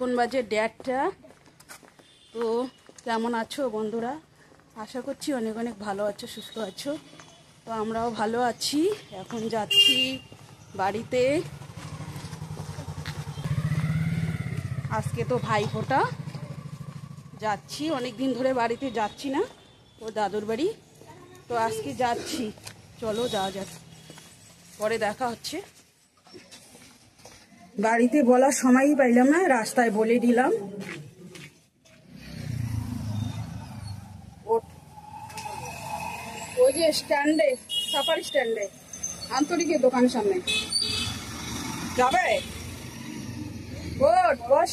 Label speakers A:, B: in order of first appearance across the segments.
A: এখন বাজে 1:30টা। তো কেমন আছো বন্ধুরা? আশা করছি অনেক অনেক ভালো আছো, সুস্থ আছো। তো আমরাও ভালো আছি। এখন যাচ্ছি বাড়িতে। আজকে তো ভাইফোঁটা, যাচ্ছি। অনেক দিন ধরে বাড়িতে যাচ্ছি না, ও দাদুর বাড়ি। তো আজকে যাচ্ছি, চলো যাওয়া যাক, পরে দেখা হচ্ছে। বাড়িতে বলার সময়ই পাইলাম না, রাস্তায় বলে দিলাম। ওই যে স্ট্যান্ডে, সাফারি স্ট্যান্ডে, আন্তরিকের দোকানের সামনে যাবে। ওঠ, বস।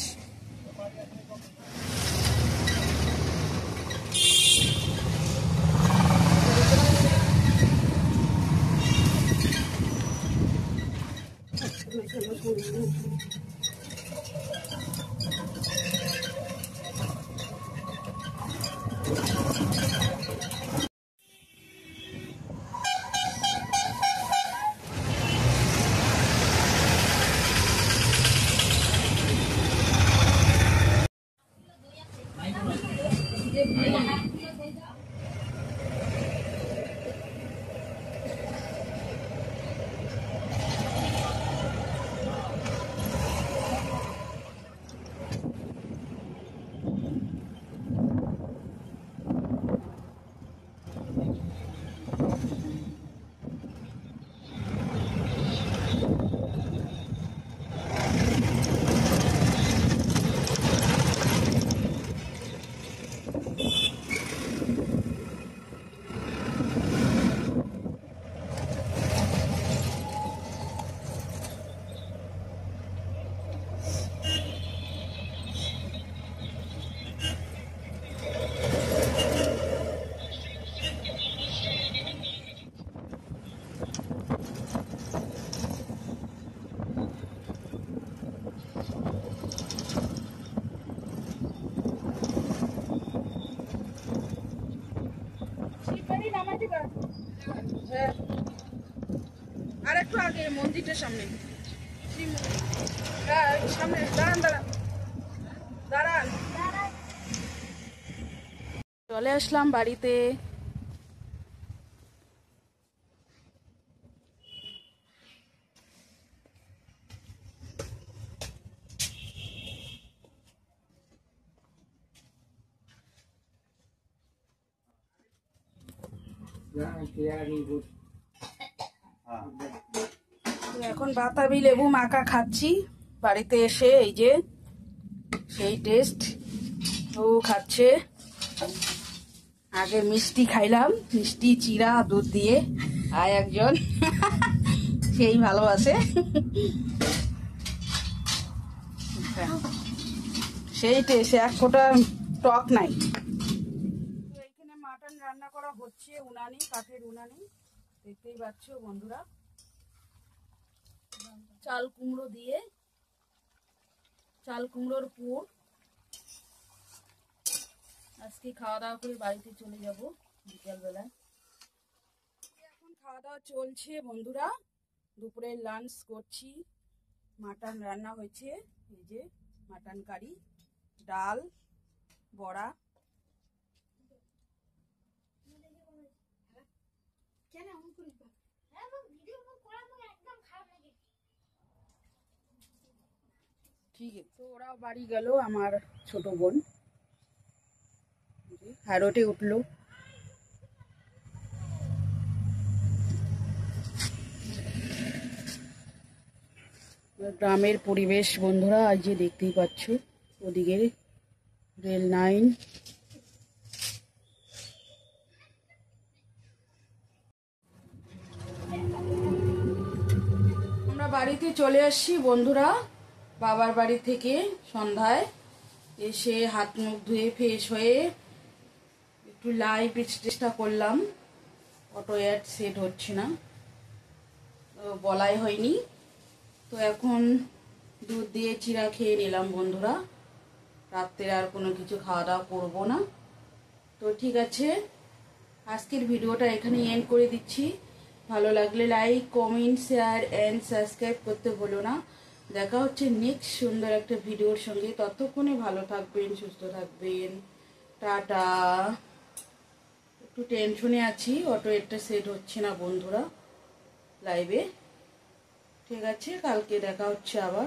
A: আর একটু আগে মন্দিরটার সামনে, সামনে দাঁড়ান দাঁড়ান দাঁড়ান। চলে আসলাম বাড়িতে। এখন বাতাবি লেবু মাখা খাচ্ছি বাড়িতে এসে। এই যে সেই টেস্ট, ও খাচ্ছে। আগে মিষ্টি খাইলাম, মিষ্টি চিরা দুধ দিয়ে, আর একজন সেই ভালোবাসে, সেই টেস্ট, এক ফোঁটা টক নাই। এখানে মাটন রান্না করা হচ্ছে উনানে, কাঠের উনানে, দেখতেই পাচ্ছ বন্ধুরা। চাল কুমড়ো দিয়ে, চাল কুমড়োর পুর। আজকে খাওয়া দাওয়া করে বাড়িতে চলে যাব বিকেল বেলায়। এখন খাওয়া দাওয়া চলছে বন্ধুরা, দুপুরের লাঞ্চ করছি। মাটন রান্না হয়েছে, এই যে মাটন কারি, ডাল, বড়া। ঠিক আছে। তো ওরাও বাড়ি গেল, আমার ছোট বোন হারোটে উঠলো। গ্রামের পরিবেশ বন্ধুরা, আজ যে দেখতেই পাচ্ছ, ওদিকে রেল লাইন। আমরা বাড়িতে চলে আসছি বন্ধুরা, বাবার বাড়ি থেকে সন্ধ্যায় এসে হাত মুখ ধুয়ে ফ্রেশ হয়ে একটু লাইভ চেষ্টা করলাম। অটো অ্যাড সেট হচ্ছে না, বলাই হয়নি। তো এখন দুধ দিয়ে চিরা খেয়ে নিলাম বন্ধুরা। রাত্রে আর কোনো কিছু খাওয়া দাওয়া করবো না। তো ঠিক আছে, আজকের ভিডিওটা এখানে এন্ড করে দিচ্ছি। ভালো লাগলে like, comment, share and subscribe করতে ভুলো না। দেখা হচ্ছে নেক্সট সুন্দর একটা ভিডিওর সঙ্গে। ততক্ষণে ভালো থাকবেন, সুস্থ থাকবেন। টাটা। একটু টেনশনে আছি, অটো একটা সেট হচ্ছে না বন্ধুরা লাইভে। ঠিক আছে, কালকে দেখা হচ্ছে আবার।